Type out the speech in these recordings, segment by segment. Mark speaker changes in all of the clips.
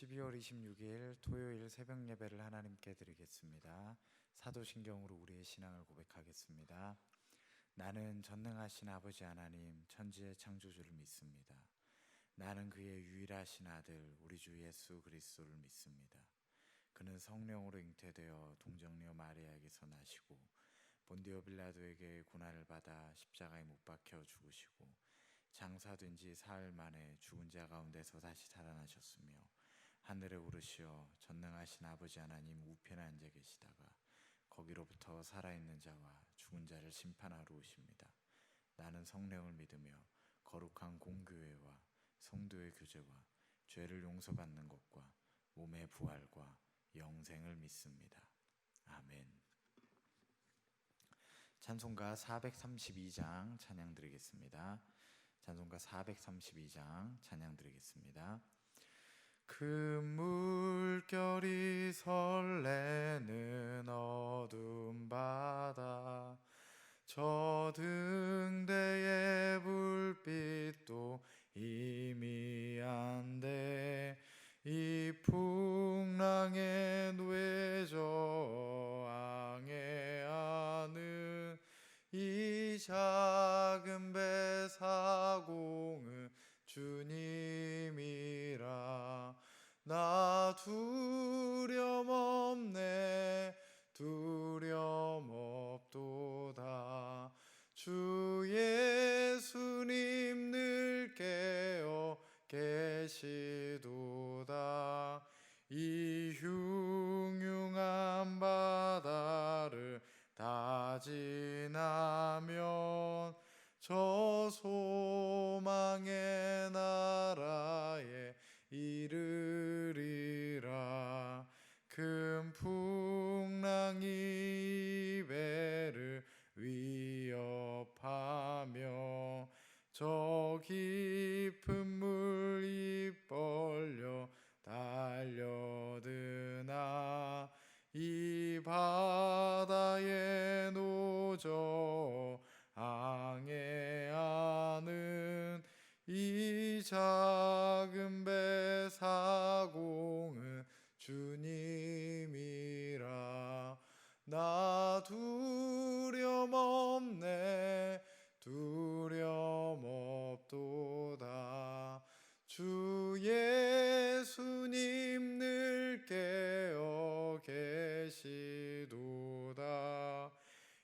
Speaker 1: 12월 26일 토요일 새벽 예배를 하나님께 드리겠습니다. 사도신경으로 우리의 신앙을 고백하겠습니다. 나는 전능하신 아버지 하나님 천지의 창조주를 믿습니다. 나는 그의 유일하신 아들 우리 주 예수 그리스도를 믿습니다. 그는 성령으로 잉태되어 동정녀 마리아에게서 나시고 본디오 빌라도에게 고난을 받아 십자가에 못 박혀 죽으시고 장사된 지 사흘 만에 죽은 자 가운데서 다시 살아나셨으며 하늘에 오르시어 전능하신 아버지 하나님 우편에 앉아 계시다가 거기로부터 살아있는 자와 죽은 자를 심판하러 오십니다. 나는 성령을 믿으며 거룩한 공교회와 성도의 교제와 죄를 용서받는 것과 몸의 부활과 영생을 믿습니다. 아멘. 찬송가 432장 찬양 드리겠습니다. 찬송가 432장 찬양 드리겠습니다. 큰 물결이 설레는 어두운 바다 저 등대의 불빛도 희미한데 이 풍랑에 뇌저항해하는 이 작은 배 사공은 주님이라. 나 두려움없네 두려움없도다. 주 예수님 늘 깨어 계시도다. 이 흉흉한 바다를 다 지나면 저 소망의 나라에 이르리라. 큰 풍랑이 배를 위협하며 저 깊은 물 입 벌려 달려드나 이 바다에 노저 항해하는 이 작은 배 사공은 주님이라. 나 두려움없네 두려움없도다. 주 예수님 늘 깨어 계시도다.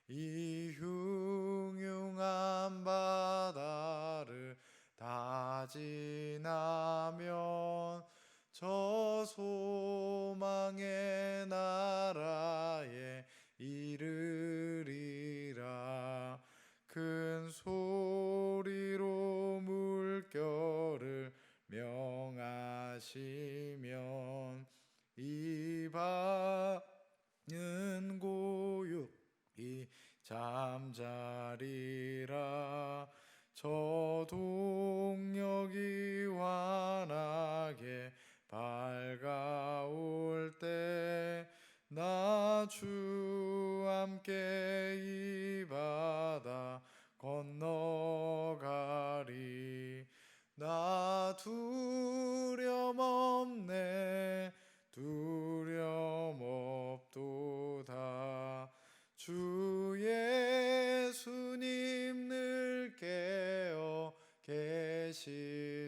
Speaker 1: 이 흉흉한 바다를 다 지나면 저 소망의 나라에 이르리라. 큰 소리로 물결을 명하시면 이 바는 고요히 잠자리라. 저 동력이 환하게 밝아올 때 나 주 함께 이 바다 건너가리. 나 두려움없네 두려움없도다. 주 예수님 늘 깨어 계시도다.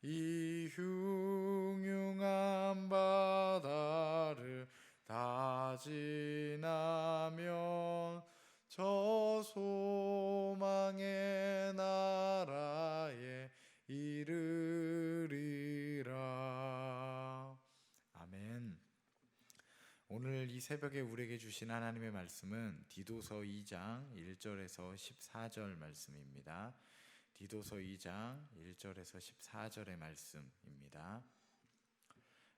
Speaker 1: 이 흉흉한 바다를 다 지나면 저 소망의 나라에 이르리라. 아멘. 오늘 이 새벽에 우리에게 주신 하나님의 말씀은 디도서 2장 1절에서 14절 말씀입니다. 디도서 2장 1절에서 14절의 말씀입니다.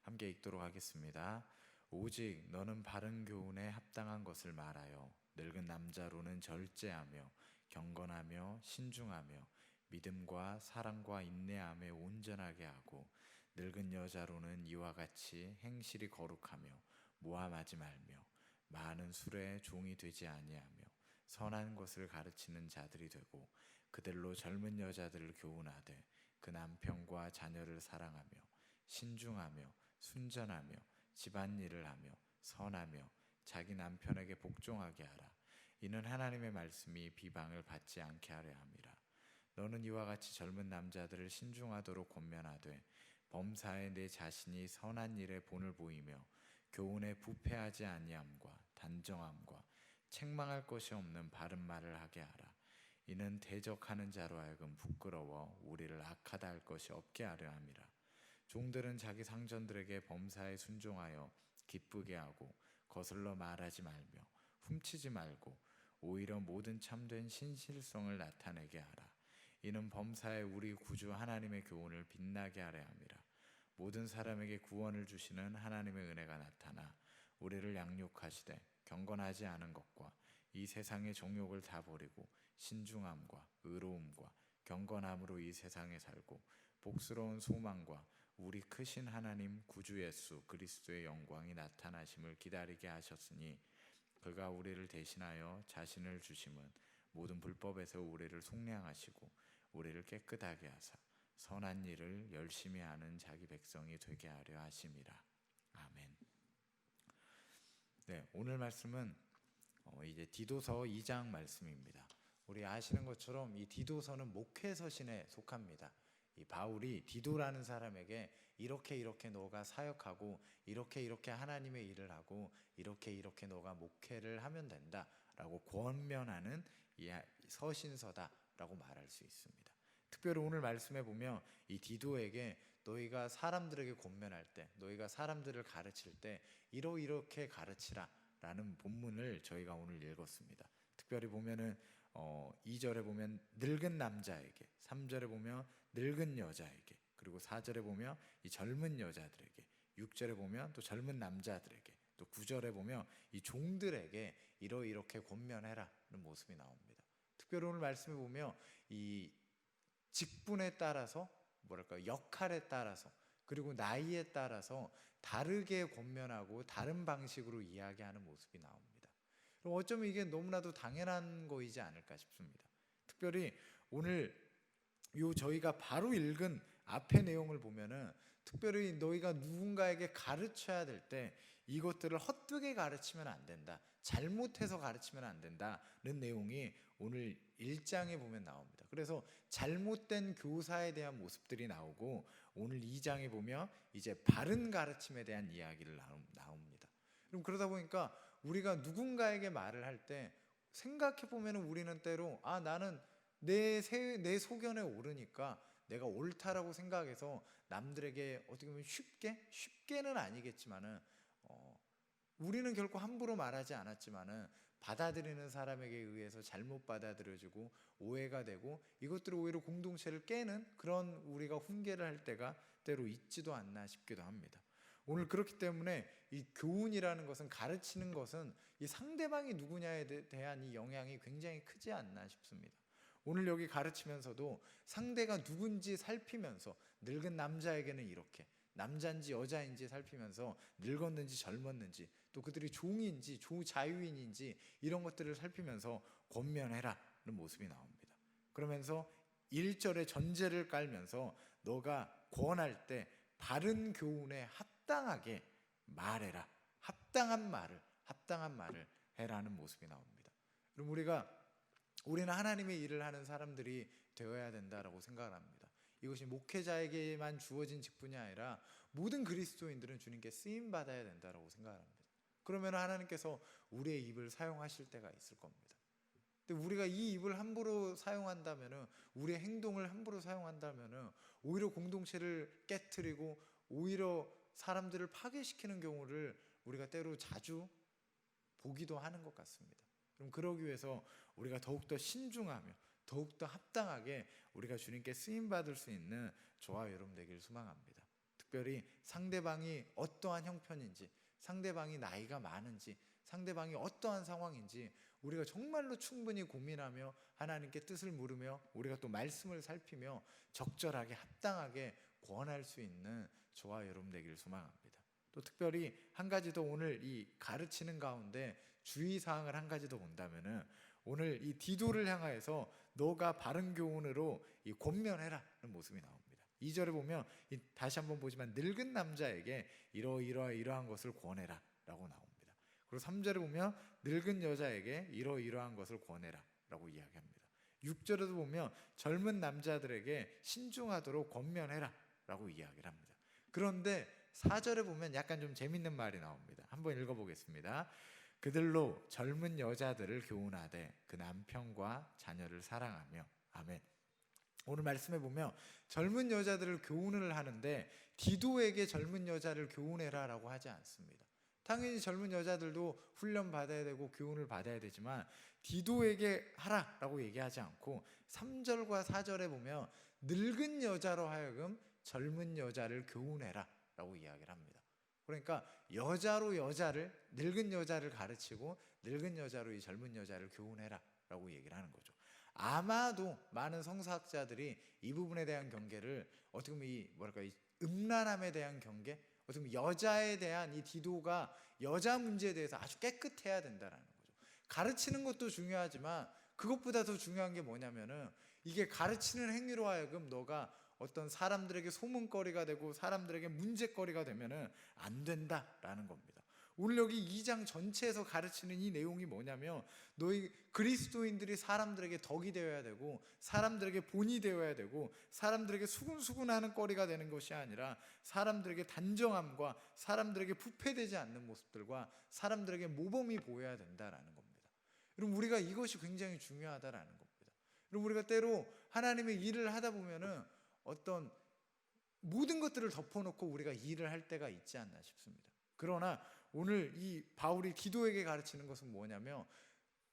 Speaker 1: 함께 읽도록 하겠습니다. 오직 너는 바른 교훈에 합당한 것을 말하여 늙은 남자로는 절제하며 경건하며 신중하며 믿음과 사랑과 인내함에 온전하게 하고 늙은 여자로는 이와 같이 행실이 거룩하며 모함하지 말며 많은 술에 종이 되지 아니하며 선한 것을 가르치는 자들이 되고 그들로 젊은 여자들을 교훈하되 그 남편과 자녀를 사랑하며 신중하며 순전하며 집안일을 하며 선하며 자기 남편에게 복종하게 하라. 이는 하나님의 말씀이 비방을 받지 않게 하려 함이라. 너는 이와 같이 젊은 남자들을 신중하도록 권면하되 범사에 내 자신이 선한 일에 본을 보이며 교훈에 부패하지 아니함과 단정함과 책망할 것이 없는 바른 말을 하게 하라. 이는 대적하는 자로 하여금 부끄러워 우리를 악하다 할 것이 없게 하려 함이라. 종들은 자기 상전들에게 범사에 순종하여 기쁘게 하고 거슬러 말하지 말며 훔치지 말고 오히려 모든 참된 신실성을 나타내게 하라. 이는 범사에 우리 구주 하나님의 교훈을 빛나게 하려 함이라. 모든 사람에게 구원을 주시는 하나님의 은혜가 나타나 우리를 양육하시되 경건하지 않은 것과 이 세상의 정욕을 다 버리고 신중함과 의로움과 경건함으로 이 세상에 살고 복스러운 소망과 우리 크신 하나님 구주 예수 그리스도의 영광이 나타나심을 기다리게 하셨으니 그가 우리를 대신하여 자신을 주심은 모든 불법에서 우리를 속량하시고 우리를 깨끗하게 하사 선한 일을 열심히 하는 자기 백성이 되게 하려 하심이라. 아멘. 네, 오늘 말씀은 이제 디도서 2장 말씀입니다. 우리 아시는 것처럼 이 디도서는 목회 서신에 속합니다. 이 바울이 디도라는 사람에게 이렇게 너가 사역하고 이렇게 하나님의 일을 하고 이렇게 너가 목회를 하면 된다라고 권면하는 이 서신서다라고 말할 수 있습니다. 특별히 오늘 말씀에 보면 이 디도에게 너희가 사람들에게 권면할 때, 너희가 사람들을 가르칠 때 이렇게 가르치라 라는 본문을 저희가 오늘 읽었습니다. 특별히 보면은 2절에 보면 늙은 남자에게, 3절에 보면 늙은 여자에게, 그리고 4절에 보면 이 젊은 여자들에게, 6절에 보면 또 젊은 남자들에게, 또 9절에 보면 이 종들에게 이렇게 권면해라는 모습이 나옵니다. 특별히 오늘 말씀에 보면 이 직분에 따라서 역할에 따라서 그리고 나이에 따라서 다르게 권면하고 다른 방식으로 이야기하는 모습이 나옵니다. 그럼 어쩌면 이게 너무나도 당연한 거이지 않을까 싶습니다. 특별히 오늘 저희가 바로 읽은 앞의 내용을 보면은 특별히 너희가 누군가에게 가르쳐야 될 때 이것들을 헛되게 가르치면 안 된다, 잘못해서 가르치면 안 된다는 내용이 오늘 1장에 보면 나옵니다. 그래서 잘못된 교사에 대한 모습들이 나오고 오늘 2장에 보면 이제 바른 가르침에 대한 이야기를 나옵니다. 그럼 그러다 보니까 우리가 누군가에게 말을 할 때 생각해 보면 우리는 때로 나는 내 소견에 옳으니까 내가 옳다라고 생각해서 남들에게 어떻게 보면 쉽게는 아니겠지만은 우리는 결코 함부로 말하지 않았지만은 받아들이는 사람에게 의해서 잘못 받아들여지고 오해가 되고 이것들을 오히려 공동체를 깨는 그런 우리가 훈계를 할 때가 때로 있지도 않나 싶기도 합니다. 오늘 그렇기 때문에 이 교훈이라는 것은, 가르치는 것은 이 상대방이 누구냐에 대한 이 영향이 굉장히 크지 않나 싶습니다. 오늘 여기 가르치면서도 상대가 누군지 살피면서 늙은 남자에게는 이렇게, 남자인지 여자인지 살피면서 늙었는지 젊었는지 또 그들이 종인지 자유인인지 이런 것들을 살피면서 권면해라는 모습이 나옵니다. 그러면서 1절의 전제를 깔면서 너가 권할 때 바른 교훈에 합당하게 말해라, 합당한 말을 해라는 모습이 나옵니다. 그럼 우리는 하나님의 일을 하는 사람들이 되어야 된다라고 생각을 합니다. 이것이 목회자에게만 주어진 직분이 아니라 모든 그리스도인들은 주님께 쓰임 받아야 된다라고 생각합니다. 그러면 하나님께서 우리의 입을 사용하실 때가 있을 겁니다. 근데 우리가 이 입을 함부로 사용한다면은, 우리의 행동을 함부로 사용한다면은 오히려 공동체를 깨트리고 오히려 사람들을 파괴시키는 경우를 우리가 때로 자주 보기도 하는 것 같습니다. 그럼 그러기 위해서 우리가 더욱더 신중하며 더욱더 합당하게 우리가 주님께 쓰임받을 수 있는 저와 여러분 되길 소망합니다. 특별히 상대방이 어떠한 형편인지, 상대방이 나이가 많은지, 상대방이 어떠한 상황인지 우리가 정말로 충분히 고민하며 하나님께 뜻을 물으며 우리가 또 말씀을 살피며 적절하게 합당하게 권할 수 있는 저와 여러분 되길 소망합니다. 또 특별히 한 가지 더, 오늘 이 가르치는 가운데 주의사항을 한 가지 더 본다면은 오늘 이 디도를 향하여서 너가 바른 교훈으로 이 권면해라는 모습이 나옵니다. 2절에 보면 다시 한번 보지만 늙은 남자에게 이러한 것을 권해라 라고 나옵니다. 그리고 3절에 보면 늙은 여자에게 이러한 것을 권해라 라고 이야기합니다. 6절에도 보면 젊은 남자들에게 신중하도록 권면해라 라고 이야기를 합니다. 그런데 4절에 보면 약간 좀 재밌는 말이 나옵니다. 한번 읽어보겠습니다. 그들로 젊은 여자들을 교훈하되 그 남편과 자녀를 사랑하며. 아멘. 오늘 말씀해 보면 젊은 여자들을 교훈을 하는데 디도에게 젊은 여자를 교훈해라 라고 하지 않습니다. 당연히 젊은 여자들도 훈련 받아야 되고 교훈을 받아야 되지만 디도에게 하라 라고 얘기하지 않고 3절과 4절에 보면 늙은 여자로 하여금 젊은 여자를 교훈해라 라고 이야기를 합니다. 그러니까 여자로 늙은 여자를 가르치고 늙은 여자로 이 젊은 여자를 교훈해라 라고 얘기를 하는 거죠. 아마도 많은 성서학자들이 이 부분에 대한 경계를 어떻게 보면 이 음란함에 대한 경계, 어떻게 보면 여자에 대한 이 디도가 여자 문제에 대해서 아주 깨끗해야 된다라는 거죠. 가르치는 것도 중요하지만 그것보다 더 중요한 게 뭐냐면은 이게 가르치는 행위로 하여금 너가 어떤 사람들에게 소문거리가 되고 사람들에게 문제거리가 되면은 안 된다라는 겁니다. 오늘 여기 2장 전체에서 가르치는 이 내용이 뭐냐면 너희 그리스도인들이 사람들에게 덕이 되어야 되고 사람들에게 본이 되어야 되고 사람들에게 수군수군하는 거리가 되는 것이 아니라 사람들에게 단정함과 사람들에게 부패되지 않는 모습들과 사람들에게 모범이 보여야 된다라는 겁니다. 여러분, 우리가 이것이 굉장히 중요하다라는 겁니다. 여러분, 우리가 때로 하나님의 일을 하다 보면은 어떤 모든 것들을 덮어놓고 우리가 일을 할 때가 있지 않나 싶습니다. 그러나 오늘 이 바울이 디도에게 가르치는 것은 뭐냐면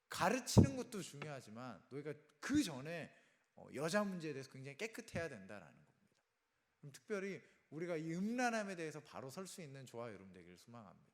Speaker 1: 가르치는 것도 중요하지만 너희가 그 전에 여자 문제에 대해서 굉장히 깨끗해야 된다라는 겁니다. 그럼 특별히 우리가 이 음란함에 대해서 바로 설 수 있는 저와 여러분 되기를 소망합니다.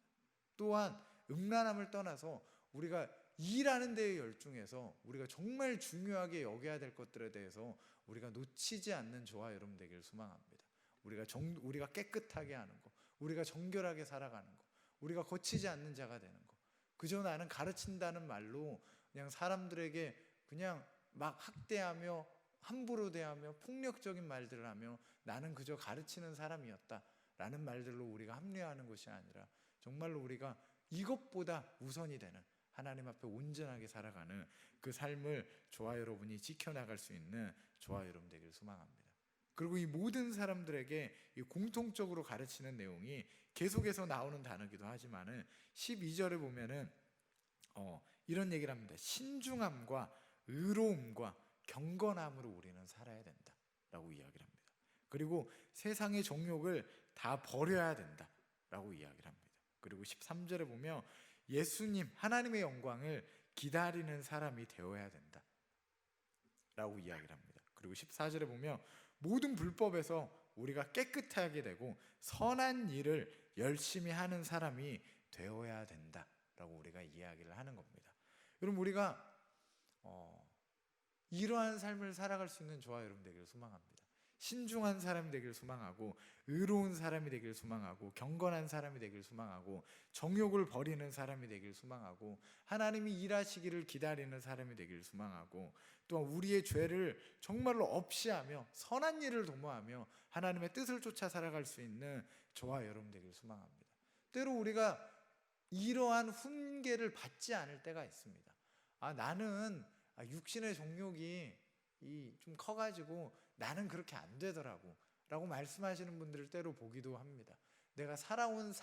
Speaker 1: 또한 음란함을 떠나서 우리가 일하는 데에 열중해서 우리가 정말 중요하게 여겨야 될 것들에 대해서 우리가 놓치지 않는 저와 여러분 되기를 소망합니다. 우리가 깨끗하게 하는 것, 우리가 정결하게 살아가는 것, 우리가 거치지 않는 자가 되는 것. 그저 나는 가르친다는 말로 그냥 사람들에게 그냥 막 학대하며 함부로 대하며 폭력적인 말들을 하며 나는 그저 가르치는 사람이었다라는 말들로 우리가 합리화하는 것이 아니라 정말로 우리가 이것보다 우선이 되는 하나님 앞에 온전하게 살아가는 그 삶을 저와 여러분이 지켜나갈 수 있는 저와 여러분 되기를 소망합니다. 그리고 이 모든 사람들에게 이 공통적으로 가르치는 내용이 계속해서 나오는 단어이기도 하지만은 12절에 보면은 이런 얘기를 합니다. 신중함과 의로움과 경건함으로 우리는 살아야 된다라고 이야기를 합니다. 그리고 세상의 정욕을 다 버려야 된다라고 이야기를 합니다. 그리고 13절에 보면 예수님 하나님의 영광을 기다리는 사람이 되어야 된다라고 이야기를 합니다. 그리고 14절에 보면 모든 불법에서 우리가 깨끗하게 되고 선한 일을 열심히 하는 사람이 되어야 된다라고 우리가 이야기를 하는 겁니다. 여러분, 우리가 이러한 삶을 살아갈 수 있는 저와 여러분 되기를 소망합니다. 신중한 사람이 되기를 소망하고 의로운 사람이 되기를 소망하고 경건한 사람이 되기를 소망하고 정욕을 버리는 사람이 되기를 소망하고 하나님이 일하시기를 기다리는 사람이 되기를 소망하고 또한 우리의 죄를 정말로 없이하며 선한 일을 도모하며 하나님의 뜻을 쫓아 살아갈 수 있는 저와 여러분 되기를 소망합니다. 때로 우리가 이러한 훈계를 받지 않을 때가 있습니다. 나는 육신의 정욕이 좀 커가지고 나는 그렇게 안 되더라고 라고 말씀하시는 분들을 때로 보기도 합니다. 내가 살아온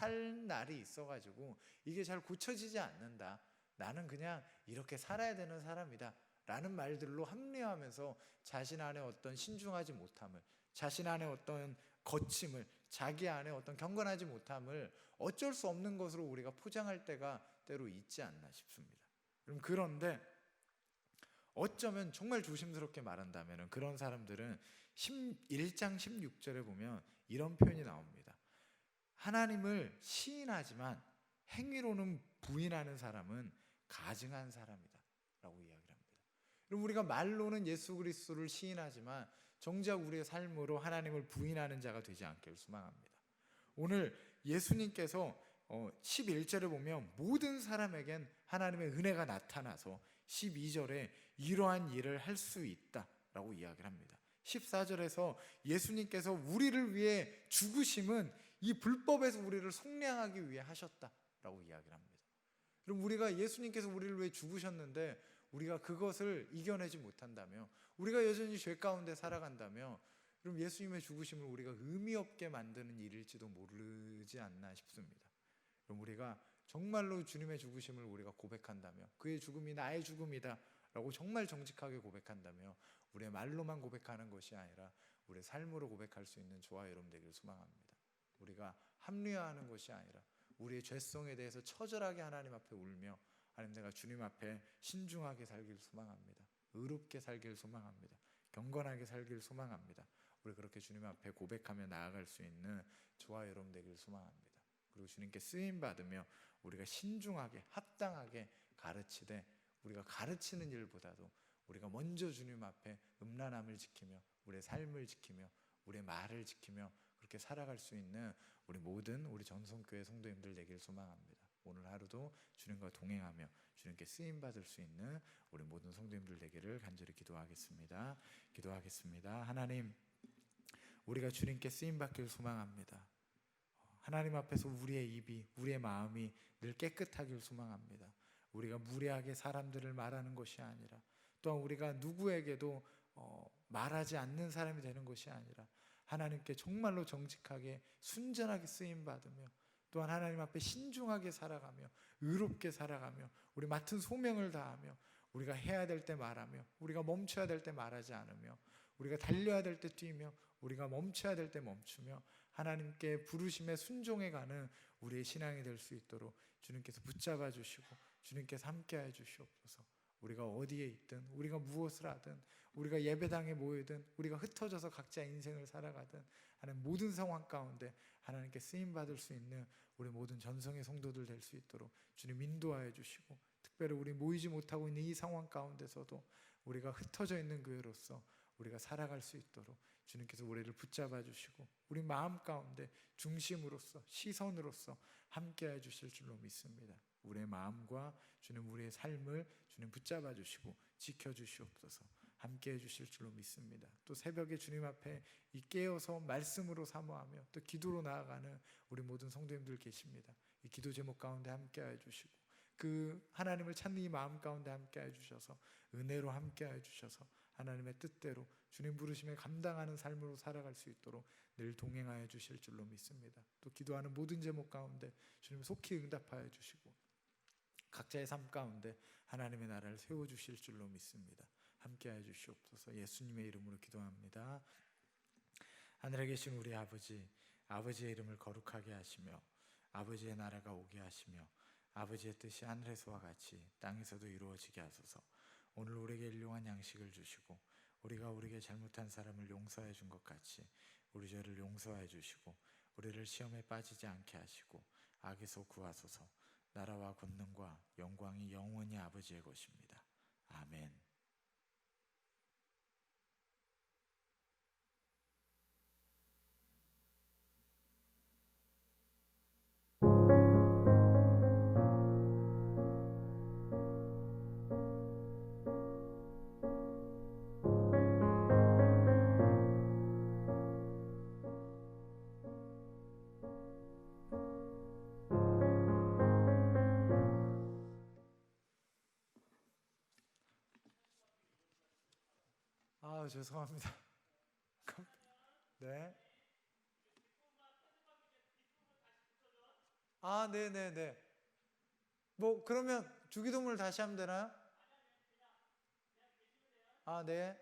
Speaker 1: 날이 있어가지고 이게 잘 고쳐지지 않는다, 나는 그냥 이렇게 살아야 되는 사람이다 라는 말들로 합리화하면서 자신 안에 어떤 신중하지 못함을, 자신 안에 어떤 거침을, 자기 안에 어떤 경건하지 못함을 어쩔 수 없는 것으로 우리가 포장할 때가 때로 있지 않나 싶습니다. 그런데 어쩌면 정말 조심스럽게 말한다면 그런 사람들은 1장 16절에 보면 이런 표현이 나옵니다. 하나님을 시인하지만 행위로는 부인하는 사람은 가증한 사람이다 라고 이야기를 합니다. 여러분, 우리가 말로는 예수 그리스도를 시인하지만 정작 우리의 삶으로 하나님을 부인하는 자가 되지 않기를 소망합니다. 오늘 예수님께서 11절에 보면 모든 사람에겐 하나님의 은혜가 나타나서 12절에 이러한 일을 할 수 있다라고 이야기를 합니다. 14절에서 예수님께서 우리를 위해 죽으심은 이 불법에서 우리를 속량하기 위해 하셨다라고 이야기를 합니다. 그럼 우리가 예수님께서 우리를 위해 죽으셨는데 우리가 그것을 이겨내지 못한다며, 우리가 여전히 죄 가운데 살아간다며, 그럼 예수님의 죽으심을 우리가 의미 없게 만드는 일일지도 모르지 않나 싶습니다. 그럼 우리가 정말로 주님의 죽으심을 우리가 고백한다며, 그의 죽음이 나의 죽음이다 라고 정말 정직하게 고백한다며, 우리의 말로만 고백하는 것이 아니라 우리의 삶으로 고백할 수 있는 저와 여러분 되기를 소망합니다. 우리가 합리화하는 것이 아니라 우리의 죄성에 대해서 처절하게 하나님 앞에 울며, 하나님, 내가 주님 앞에 신중하게 살기를 소망합니다. 의롭게 살기를 소망합니다. 경건하게 살기를 소망합니다. 우리 그렇게 주님 앞에 고백하며 나아갈 수 있는 저와 여러분 되기를 소망합니다. 그리고 주님께 쓰임 받으며 우리가 신중하게 합당하게 가르치되, 우리가 가르치는 일보다도 우리가 먼저 주님 앞에 음란함을 지키며 우리의 삶을 지키며 우리의 말을 지키며 그렇게 살아갈 수 있는 우리 모든 우리 전성교회 성도님들 되기를 소망합니다. 오늘 하루도 주님과 동행하며 주님께 쓰임 받을 수 있는 우리 모든 성도님들 되기를 간절히 기도하겠습니다. 하나님, 우리가 주님께 쓰임 받기를 소망합니다. 하나님 앞에서 우리의 입이, 우리의 마음이 늘 깨끗하길 소망합니다. 우리가 무례하게 사람들을 말하는 것이 아니라, 또한 우리가 누구에게도 말하지 않는 사람이 되는 것이 아니라 하나님께 정말로 정직하게 순전하게 쓰임받으며, 또한 하나님 앞에 신중하게 살아가며 의롭게 살아가며 우리 맡은 소명을 다하며, 우리가 해야 될 때 말하며 우리가 멈춰야 될 때 말하지 않으며, 우리가 달려야 될 때 뛰며 우리가 멈춰야 될 때 멈추며, 하나님께 부르심에 순종해가는 우리의 신앙이 될 수 있도록 주님께서 붙잡아 주시고 주님께서 함께해 주시옵소서. 우리가 어디에 있든, 우리가 무엇을 하든, 우리가 예배당에 모이든, 우리가 흩어져서 각자 인생을 살아가든, 하나님 모든 상황 가운데 하나님께 쓰임받을 수 있는 우리 모든 전성의 성도들 될 수 있도록 주님 인도하여 주시고, 특별히 우리 모이지 못하고 있는 이 상황 가운데서도 우리가 흩어져 있는 교회로서 우리가 살아갈 수 있도록 주님께서 우리를 붙잡아 주시고 우리 마음 가운데 중심으로서, 시선으로서 함께해 주실 줄로 믿습니다. 우리의 마음과 주님, 우리의 삶을 주님 붙잡아 주시고 지켜 주시옵소서. 함께해 주실 줄로 믿습니다. 또 새벽에 주님 앞에 이 깨어서 말씀으로 사모하며 또 기도로 나아가는 우리 모든 성도님들 계십니다. 이 기도 제목 가운데 함께해 주시고, 그 하나님을 찾는 이 마음 가운데 함께해 주셔서 은혜로 함께해 주셔서 하나님의 뜻대로 주님 부르심에 감당하는 삶으로 살아갈 수 있도록 늘 동행하여 주실 줄로 믿습니다. 또 기도하는 모든 제목 가운데 주님 속히 응답하여 주시고 각자의 삶 가운데 하나님의 나라를 세워주실 줄로 믿습니다. 함께하여 주시옵소서. 예수님의 이름으로 기도합니다. 하늘에 계신 우리 아버지, 아버지의 이름을 거룩하게 하시며 아버지의 나라가 오게 하시며 아버지의 뜻이 하늘에서와 같이 땅에서도 이루어지게 하소서. 오늘 우리에게 일용할 양식을 주시고 우리가 우리에게 잘못한 사람을 용서해 준 것 같이 우리 죄를 용서해 주시고 우리를 시험에 빠지지 않게 하시고 악에서 구하소서. 나라와 권능과 영광이 영원히 아버지의 것입니다. 아멘. 죄송합니다. 네. 네네네. 뭐 그러면 주기도문을 다시 하면 되나요? 네.